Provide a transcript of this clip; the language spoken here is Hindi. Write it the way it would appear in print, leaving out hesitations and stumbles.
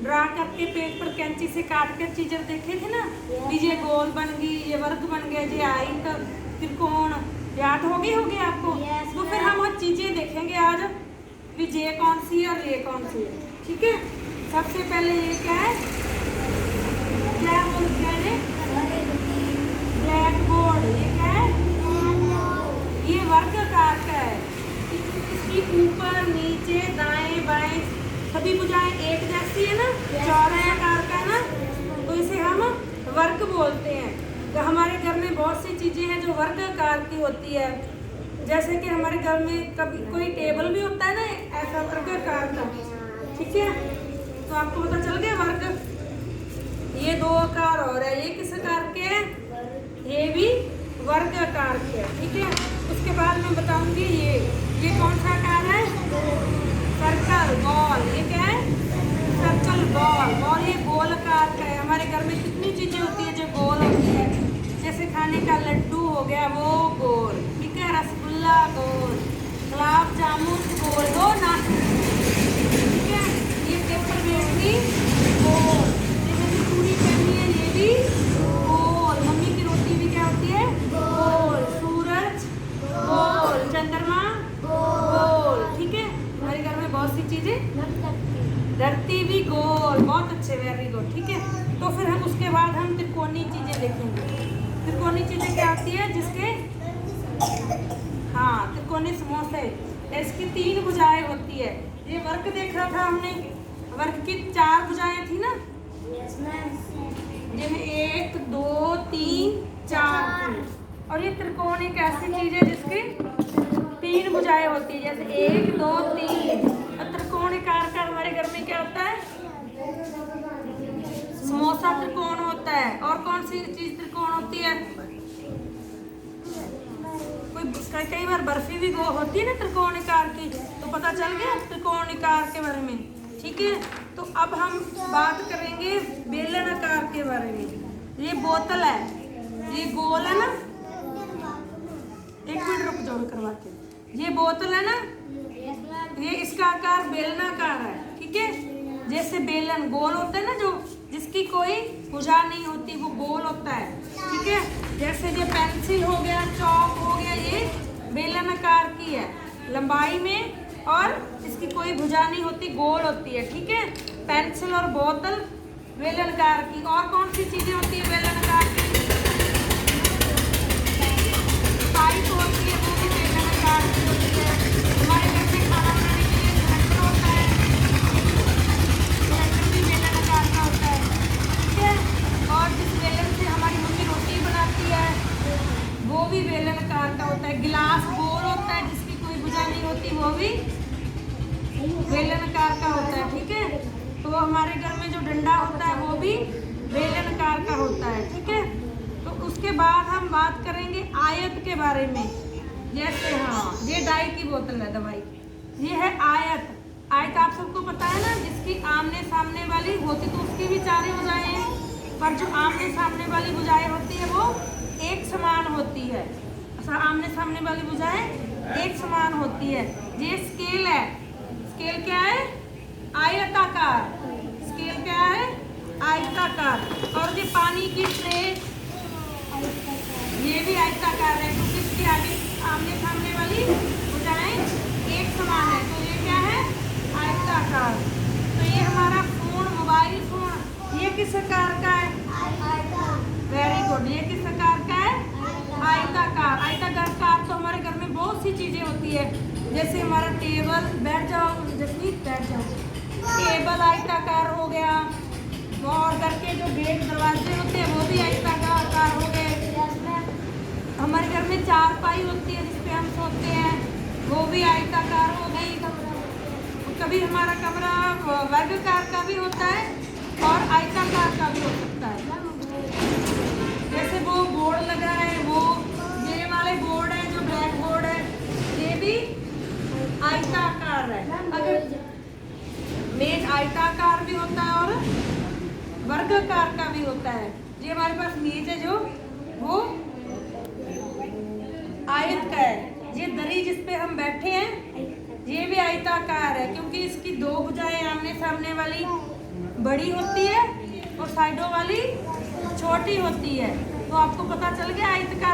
ड्रा करके पेज पर कैंची से काट कर चीजें देखे थे ना, भी ये गोल बन गई, ये वर्ग बन गया, ये आयत, त्रिकोण, याद होगी आपको। तो फिर हम वो चीजें देखेंगे आज, भी ये कौन सी है और ये कौन सी है। ठीक है, सबसे पहले ये क्या है, क्या बोलते हैं, ब्लैक बोर्ड। ये क्या है, ये वर्गाकार का है। इसकी ऊपर नीचे दाएं बाएं सभी भुजाएं एक जैसी है ना, चौरस आकार का है ना, तो इसे हम वर्ग बोलते हैं। तो हमारे घर में बहुत सी चीजें हैं जो वर्ग आकार की होती है, जैसे कि हमारे घर में कभी कोई टेबल भी होता है ना ऐसा वर्ग आकार का। ठीक है, तो आपको पता चल गया वर्ग। ये दो आकार और है, ये किस आकार के हैं, ये भी वर्ग आकार के है। ठीक है, उसके बाद मैं बताऊंगी ये कौन सा आकार है, सर्कल बॉल। ये क्या है, सर्कल बॉल। बॉल ये गोल आकार का है। हमारे घर में कितनी चीजें होती है जो गोल होती है, जैसे खाने का लड्डू हो गया वो गोल, ठीक है, रसगुल्ला गोल, गुलाब जामुन गोल, दो ना, ठीक है, ये पेपर वेट भी गोल, जैसे पूरी करनी है ये भी गोल, मम्मी की रोटी भी क्या होती है गोल, सूरज गोल, चंद्रमा गोल। ठीक है, हमारे घर में बहुत सी चीजें, धरती भी गोल, बहुत अच्छे, वेरी गुड। ठीक है, तो फिर हम उसके बाद हम त्रिकोणीय चीजें देखेंगे। त्रिकोणीय चीजें क्या होती है, जिसके हाँ त्रिकोणीय समोसे, इसकी 3 भुजाएं होती है। ये वर्ग देखा था हमने, वर्ग की 4 भुजाएं थी ना, जिनमें 1 2 3 4 थी। और ये त्रिकोण एक ऐसी चीज है जिसकी 3 भुजाएं होती है, जैसे 1 2 3। और त्रिकोण आकार का हमारे घर में क्या होता है, समोसा त्रिकोण होता है। और कौन सी चीज त्रिकोण होती है, कोई कई बार बर्फी भी होती है ना त्रिकोण आकार की, तो पता चल गया त्रिकोण आकार के बारे में। ठीक है, तो अब हम बात करेंगे बेलन आकार के बारे में। ये बोतल है, ये गोल है ना, एक मिनट रुक जाओ करवाते। ये बोतल है ना, ये इसका आकार बेलनाकार है। ठीक है, जैसे बेलन गोल होता है ना, जो जिसकी कोई भुजा नहीं होती वो गोल होता है। ठीक है, जैसे ये पेंसिल हो गया, चौक हो गया, ये बेलन आकार की है लंबाई में, और इसकी कोई भुजा नहीं होती, गोल होती है। ठीक है, पेंसिल और बोतल बेलन आकार की। और कौन सी चीजें होती है बेलन आकार की, पाइप होती है, वो भी बेलन आकार की होती है। हमारे घर में खाना बनाने के लिए सिलेंडर होता है, सिलेंडर भी बेलन आकार का होता है। ठीक है, और जिस बेलन से हमारी मम्मी रोटी बनाती है वो भी बेलन आकार का होता है। गिलास गोल होता है, जिसकी कोई भुजा नहीं होती, वो भी बेलन आकार का होता है। ठीक है, तो हमारे घर में जो डंडा होता है वो भी बेलन आकार का होता है। ठीक है, तो उसके बाद हम बात करेंगे आयत के बारे में। जैसे हाँ, ये डाई की बोतल है दवाई, ये है आयत। आयत आप सबको पता है ना, जिसकी आमने सामने वाली होती तो उसकी भी 4 भुजाएं हैं, पर जो आमने सामने वाली भुजाएं होती है वो एक समान होती है। आमने सामने वाली भुजाएं एक समान होती है। ये स्केल है, स्केल क्या है, आयताकार। स्केल क्या है, आयताकार। और ये पानी की ट्रे, ये भी आयताकार है, क्योंकि इसकी आगे आमने सामने वाली भुजाएं एक समान है, तो ये क्या है, आयताकार। तो ये हमारा फोन, मोबाइल फोन, ये किस आकार का है, वेरी गुड, ये किस आकार का है, आयताकार। आयताकार तो हमारे घर में बहुत सी चीजें होती है, जैसे हमारा टेबल, बैठ जाओ जसमीत बैठ जाओ, टेबल आयताकार हो गया, और घर के जो गेट दरवाजे होते हैं वो भी आयताकार हो गए। हमारे घर में चारपाई होती है जिसपे हम सोते हैं, वो भी आयताकार हो गई। कभी हमारा कमरा वर्गाकार का भी होता है और आयताकार का भी हो सकता है। जैसे वो बोर्ड लगा है, वो ये वाले बोर्ड है जो ब्लैक बोर्ड है, ये भी आयताकार है। अगर मेज आयताकार भी होता है और वर्गाकार का भी होता है। ये हमारे पास मेज है जो वो आयत का है। ये दरी जिस पे हम बैठे हैं ये भी आयताकार है, क्योंकि इसकी 2 भुजाएं आमने सामने वाली बड़ी होती है और साइडों वाली छोटी होती है। तो आपको पता चल गया आयत का